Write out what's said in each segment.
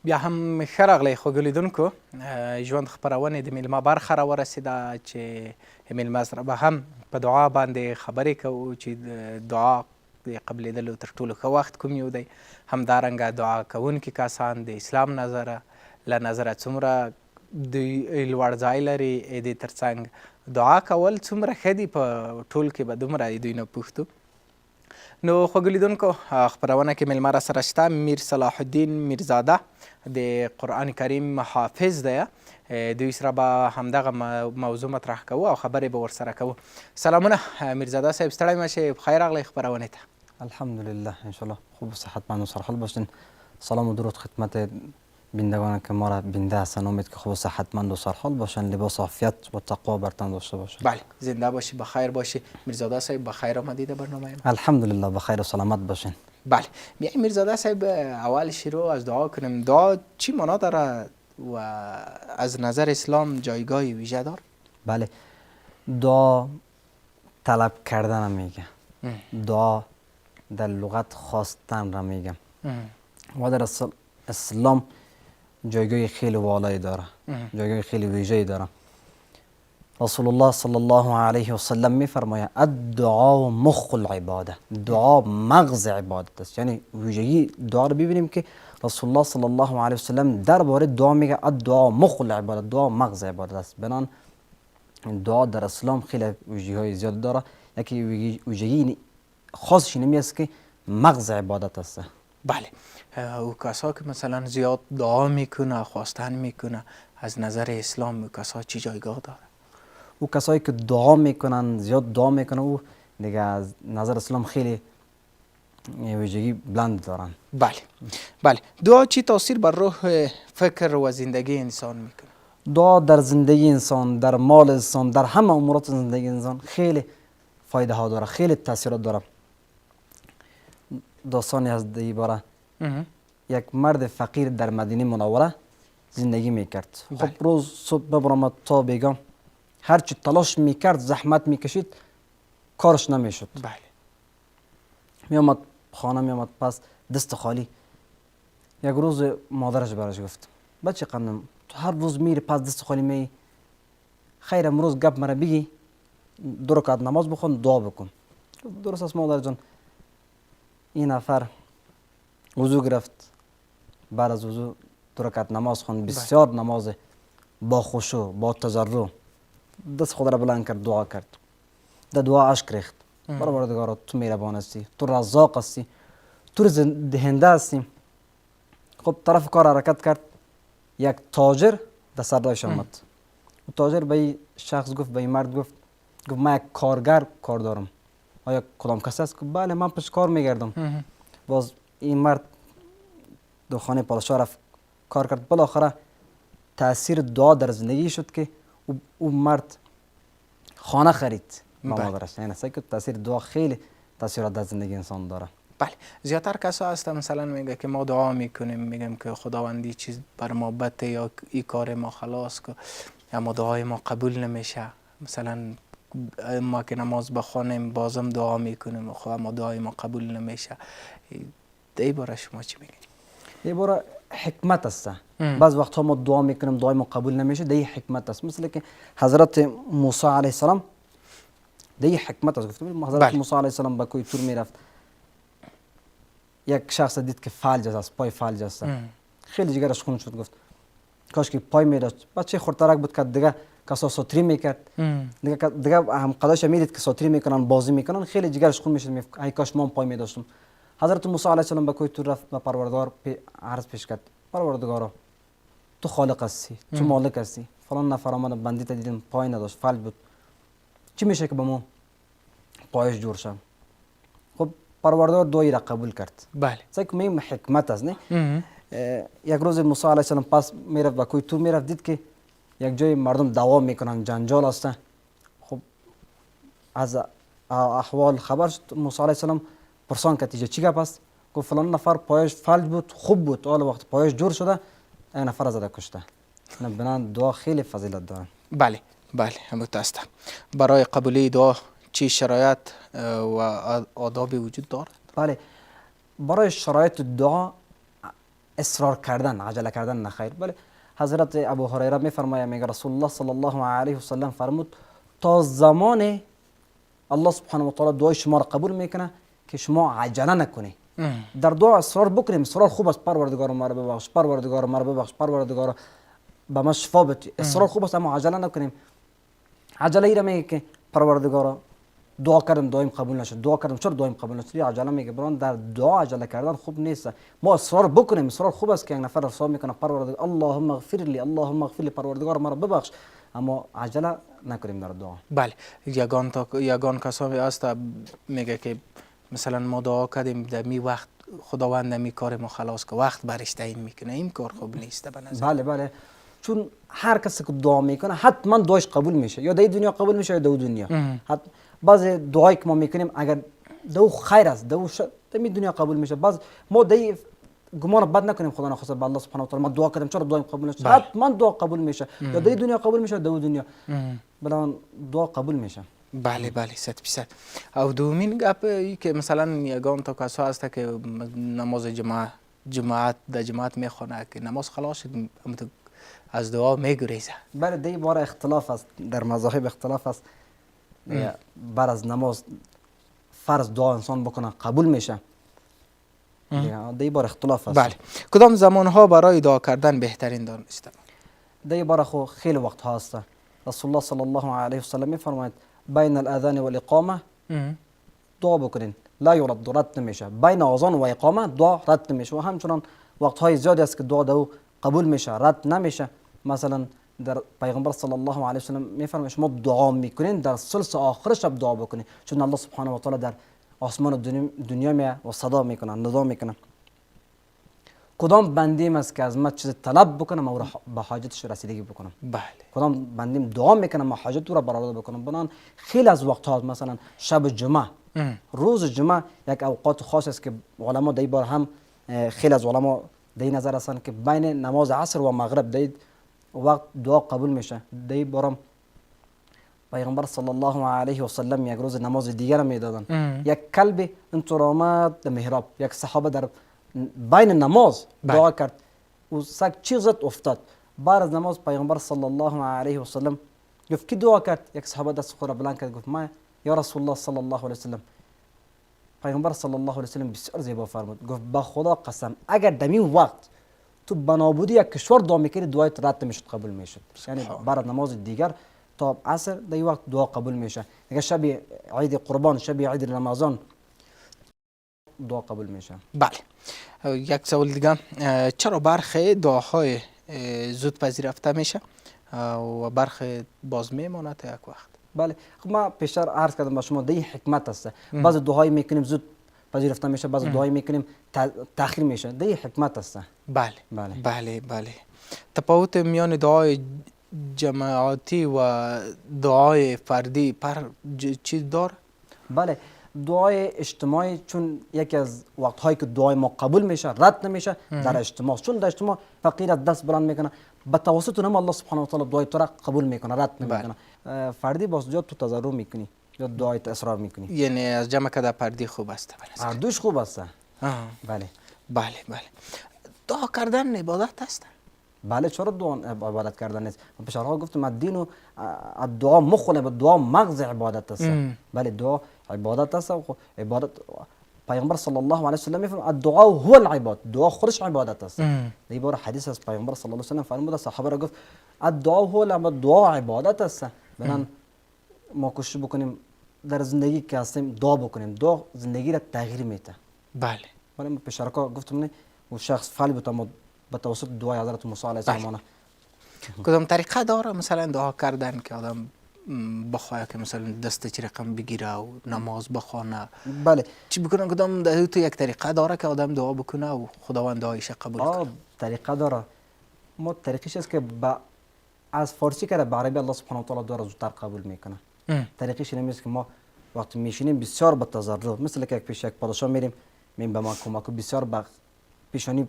بیا هم ښه راغلی خوږو لیدونکو. ژوند خپرونې د میلمه برخه راورسېده چې میلمه سره به هم په دعا باندې خبرې کوو چې د دعا د قبلېدلو تر ټولو ښه وخت کوم یو دی. همدارنګه دعا کوونکي کسان د اسلام له نظره څومره دوی لوړ ځای لري، د ترڅنګ دعا کول څومره ښه دي، په ټول کې به دومره دوی نه پوښتو. نو خوږو لیدونکو، خپرونه کې میلمه را سره شته میر صلاح الدین میرزاده، د قرآن کریم حافظ دی. دوی سره به همدغه موضوع مطرح کوو او خبرې به ورسره کوو. سلامونه میرزاده صاحب، ستړی مه شئ، بخیر راغلی خپرونې ته. الحمدلله، انشالله خوب و صحتمند و سرحال باشین. سلام و درود خدمت بینندگان که ما را بینده هستند. امید که خوب و صحتمند و سرحال باشن، لباس عافیت و تقوا بر تن داشته باشن. بله، زنده باشی، بخیر باشی. میرزاده صاحب بخیر آمدید برنامه ما. الحمدلله بخیر و سلامت باشین. بله، بیاییم میرزاده صاحب اول شروع از دعا کنیم. دعا چی معنا داره و از نظر اسلام جایگاه ویژه داره؟ بله، دعا طلب کردن میگه. دعا در لغت خواستن را میگم و در اسلام جایگاه خیلی والایی داره، جایگاه خیلی ویژه‌ای داره. رسول الله صلی الله علیه و سلم میفرماید الدعا مخ العباده، دعا مغز عبادت است. یعنی ویژگی دعا رو ببینیم که رسول الله صلی الله علیه و سلم درباره دعا میگه الدعا مخ العباده، دعا مغز عبادت است. بنان دعا در اسلام خیلی ویژگی‌های زیاد داره. یکی ویژگی خاصش اینمی است که مغز عبادت است. بله، او کسا که مثلا زیاد دعا میکنه، خواستن میکنه، از نظر اسلام او کسا چی جایگاه داره؟ او کسایی که دعا میکنن، زیاد دعا میکنن، او دیگه از نظر اسلام خیلی ویژگی بلند دارن. بله بله. دعا چی تاثیر بر روح، فکر و زندگی انسان میکنه؟ دعا در زندگی انسان، در مال انسان، در همه امورات زندگی انسان خیلی فایده ها داره، خیلی تاثیرات داره. داستانی از دی باره یک مرد فقیر در مدینه منوره زندگی میکرد. خب روز صبح ببرمد تا بیگم هرچی تلاش میکرد، زحمت میکشید، کارش نمیشد. بله. میامد خانه، میامد پس دست خالی. یک روز مادرش برش گفت بچه قندم، تو هر روز میری پس دست خالی می، خیر امروز گپ مرا بگی، 2 رکعت نماز بخون، دعا بکن. درست است مادر جان. این نفر وضو گرفت، بعد از وضو 2 رکعت نماز خوند، بسیار نماز با خشوع، با تضرع، دست خود را بلند کرد، دعا کرد. در دعا اشک ریخت. پروردگارا تو مهربان هستی، تو رزاق هستی، تو دهنده هستی. خب طرف کار حرکت کرد، یک تاجر در سرایش آمد. و تاجر به این شخص گفت، به این مرد گفت من یک کارگر کار دارم، آیا کدام کسی است؟ که بله من پیش کار میگردم. باز این مرد دو خانه پادشاه رفت کار کرد. بالاخره تاثیر دعا در زندگی شد که او مرد خانه خرید. مادرش یعنی که تاثیر دعا خیلی تاثیرات در زندگی انسان داره. بله، زیادتر کسا هست مثلا میگه که ما دعا میکنیم، میگم که خداوندی چیز بر ما بده یا این کار ما خلاص که، اما دعای ما قبول نمیشه. مثلا ما که نماز بخوانیم بازم دعا میکنیم خب اما دعای ما قبول نمیشه. این باره شما چی میگید؟ این باره حکمت است. بعض وقت ما دعا میکنیم دعای ما قبول نمیشه، ده حکمت است. مثل که حضرت موسی علیه السلام ده حکمت است. گفتم حضرت موسی علیه السلام به کوی تور میرفت، یک شخص دید که فلج است، پای فلج است. خیلی جگرش خون شد، گفت کاش که پای میداشت. بچه خردترک بود که دیگه کسا ساتری میکرد، دیگه هم قداش میدید که ساتری میکنن، بازی میکنن، خیلی جگرش خون میشد. ای کاش ما پای میداشتم. حضرت موسی علیه السلام به کوی تور رفت، به پروردگار عرض پیش کرد. پروردگارا تو خالق هستی، تو مالک هستی. فلان نفر آمد بندی تا دیدم پای نداشت، فلج بود، چی میشه که به ما پایش جور شم؟ خب پروردگار دعایی را قبول کرد. بله، که میم حکمت است. نه یک روز موسی علیه السلام پس میرفت به کوی تور، میرفت دید که یک جای مردم دعوا میکنن، جنجال هستن. خب از احوال خبر شد. موسی علیه السلام پرسان کرد چی گپ است؟ گفت فلان نفر پایش فلج بود، خوب بود، حالا وقت پایش جور شده این نفر زده کشته. بنان دعا خیلی فضیلت داره. بله بله، همت است. برای قبولی دعا چی شرایط و آدابی وجود دارد؟ بله، برای شرایط دعا اصرار کردن، عجله کردن نه خیر. بله حضرت ابو هریره میفرماید، میگه رسول الله صلی الله علیه و سلم فرمود تا زمان الله سبحانه و تعالی دعای شما را قبول میکنه که شما عجله نکنید. در دعا اصرار بکنیم. اصرار خوب است، پروردگار ما را ببخش، پروردگار ما را ببخش، پروردگار به ما شفا بده. اصرار خوب است اما عجله نکنیم. عجله ای را میگه که پروردگار دعا کردم دعایم قبول نشد، دعا کردم چرا دعایم قبول نشد؟ عجله میگه. بران در دعا عجله کردن خوب نیست. ما اصرار بکنیم. اصرار خوب است که یک نفر اصرار میکنه پروردگار اللهم اغفر لی، اللهم اغفر لی، پروردگار ما را ببخش، اما عجله نکنیم در دعا. بله یگان کسانی هست میگه که مثلا ما دعا کردیم در می وقت خداوند می کار ما خلاص که وقت برش تعیین میکنه، این کار خوب نیست به نظر. بله چون هر کسی که دعا میکنه حتما دعاش قبول میشه، یا در دنیا قبول میشه یا در دنیا. بعض دعایی که ما میکنیم اگر دو خیر است در دنیا قبول میشه. بعض ما در گمان بد نکنیم خدا نخواسته به الله سبحانه و تعالی ما دعا کردیم چرا دعایم قبول نشد؟ حتما دعا قبول میشه، یا در دنیا قبول میشه یا در دنیا. بلان دعا قبول میشه. بله 100%. او دومین گپ ای که مثلا یگان تا کسا هست که نماز جماعت میخونه که نماز خلاص شد از دعا میگریزه. بله دی بار اختلاف است، در مذاهب اختلاف است. بعد از نماز فرض دعا انسان بکنه قبول میشه. دی بار اختلاف است. بله کدام زمان ها برای دعا کردن بهترین دانسته؟ دی بار خو خیلی وقت ها است. رسول الله صلی الله علیه و سلم میفرماید بین الاذان و الاقامه دعا بکنین، لا یرد، رد نمیشه. بین اذان و اقامه دعا رد نمیشه. و همچنان وقت های زیادی است که دعا دو قبول میشه، رد نمیشه. مثلا در پیغمبر صلی الله علیه و سلم میفرماید شما دعا میکنین در ثلث آخر شب دعا بکنین، چون الله سبحانه و تعالی در آسمان و دنیا می و صدا میکنه، ندا میکنه. کدام بندیم است که از ما چیز طلب بکنه ما را به حاجتش رسیدگی بکنم. بله کدام بندیم دعا میکنه ما حاجت را برآورده بکنم. بنان خیلی از وقت ها مثلا شب جمعه، روز جمعه یک اوقات خاص است که علما دی بار هم خیلی از علما دی نظر هستند که بین نماز عصر و مغرب دی وقت دعا قبول میشه. دی بارم پیغمبر صلی الله علیه و سلم یک روز نماز دیگر میدادن. یک کلب اینطور آمد در محراب، یک صحابه در بین نماز دعا کرد و سگ چیزت افتاد. بعد از نماز پیغمبر صلی الله علیه و سلم گفت کی دعا کرد؟ یک صحابه دست خود را بلند کرد گفت ما یا رسول الله صلی الله علیه و سلم. پیغمبر صلی الله علیه و سلم بسیار زیبا فرمود، گفت به خدا قسم اگر در این وقت تو بنابودی یک کشور دعا میکردی دعایت رد نمیشد، قبول میشد. یعنی بعد از نماز دیگر تا عصر در این وقت دعا قبول میشه. اگر شب عید قربان، شب عید رمضان دعا قبول میشه. بله یک سوال دیگه، چرا برخی دعاهای زود پذیرفته میشه و برخی باز میمونه تا یک وقت؟ بله خب ما پیشتر عرض کردم با شما دی حکمت است. بعض دعایی میکنیم زود پذیرفته میشه، بعض دعایی میکنیم تاخیر میشه. دی حکمت است. بله تفاوت میان دعای جماعتی و دعای فردی پر چیز داره؟ بله دعای اجتماعی چون یکی از وقتهایی که دعای ما قبول میشه رد نمیشه در اجتماع، چون در اجتماع فقیر دست بلند میکنه به توسط اونم الله سبحانه و تعالی دعای تو را قبول میکنه، رد نمیکنه. فردی باز زیاد تو تضرع میکنی یا دعای اصرار میکنی. یعنی از جمع کده فردی خوب است؟ هر دوش خوب است. بله دعا کردن عبادت است؟ بله چرا دعا عبادت کردن نیست؟ من پیشترها گفتم الدین و دعا مخونه به دعا مغز عبادت است. بله دعا عبادت است. عبادت پیغمبر صلی الله علیه و سلم میفرماید الدعاء هو العباد، دعا خودش عبادت است. این بار حدیث از پیغمبر صلی الله علیه و سلم فرموده، صحابه را گفت الدعاء هو العباد، دعا عبادت است. بنان ما کوشش بکنیم در زندگی که هستیم دعا بکنیم، دعا زندگی را تغییر میده. بله من پیشترها گفتم نه و شخص فعال بود به توسط دعای حضرت موسی علیه السلام. کدام طریقه داره مثلا دعا کردن که آدم بخواه که مثلا دست چی رقم بگیره و نماز بخونه؟ بله چی بکنن؟ کدام تو یک طریقه داره که آدم دعا بکنه و خداوند دعایش قبول کنه؟ طریقه داره. ما طریقش است که از فارسی که به عربی الله سبحانه و تعالی داره زودتر قبول میکنه. طریقش این است که ما وقتی میشینیم بسیار به تضرع، مثل که پیش یک پادشاه میریم به ما کمک بسیار به پیشانی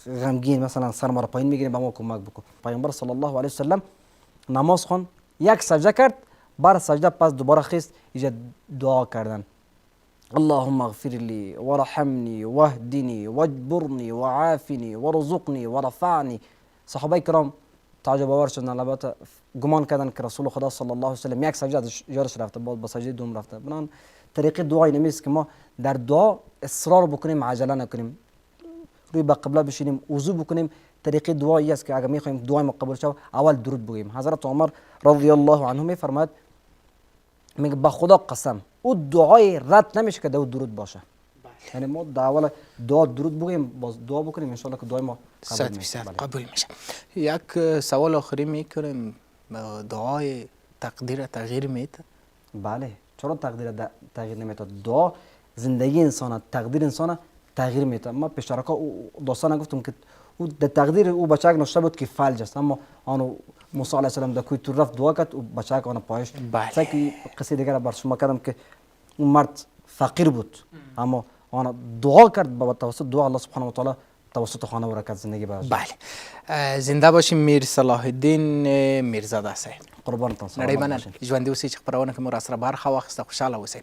غمگین مثلا سر ما را پایین میگیریم به ما کمک بکن. پیامبر صلی الله علیه و سلم نماز خوند، یک سجده کرد، بعد سجده پس دوباره خیست اینجا دعا کردن. اللهم اغفر لي ورحمني واهدني واجبرني وعافني ورزقني ورفعني. صحابه کرام تعجب آور شدن، البته گمان کردن که رسول خدا صلی الله علیه و سلم یک سجده یارش رفته، بعد با سجده دوم رفته. بنان طریق دعای نمیست که ما در دعا اصرار بکنیم، عجله نکنیم، روی به قبله بشینیم، وضو بکنیم. طریق دعایی است که اگر میخوایم دعای ما قبول شود اول درود بگوییم. حضرت عمر رضی الله عنه میفرماید، میگه به خدا قسم او دعای رد نمیشه که دو درود باشه. یعنی ما در اول دعا درود بگوییم، باز دعا بکنیم، ان شاء الله که دعای ما قبول میشه. قبول میشه. یک سوال آخری میکنیم، دعای تقدیر تغییر میده؟ بله، چرا تقدیر تغییر نمیده؟ دعا زندگی انسان، تقدیر انسان تغییر میده. ما پیشترکا دوستان گفتم که او در تقدیر او بچه نوشته بود که فلج است، اما آنو موسی علیه السلام در کوه طور رفت دعا کرد و بچه آن پایش. بله. که قصه دیگر بر شما کردم که اون مرد فقیر بود اما آن دعا کرد، با توسط دعا الله سبحانه و تعالی توسط خانه و رکت زندگی براش. بله. زنده باشیم میر صلاح الدین میرزاده صاحب. قربانتان. نړۍ مننه. ژوندي اوسئ چې خپرونه کې مو راسره برخه واخیسته. خوشحاله اوسئ.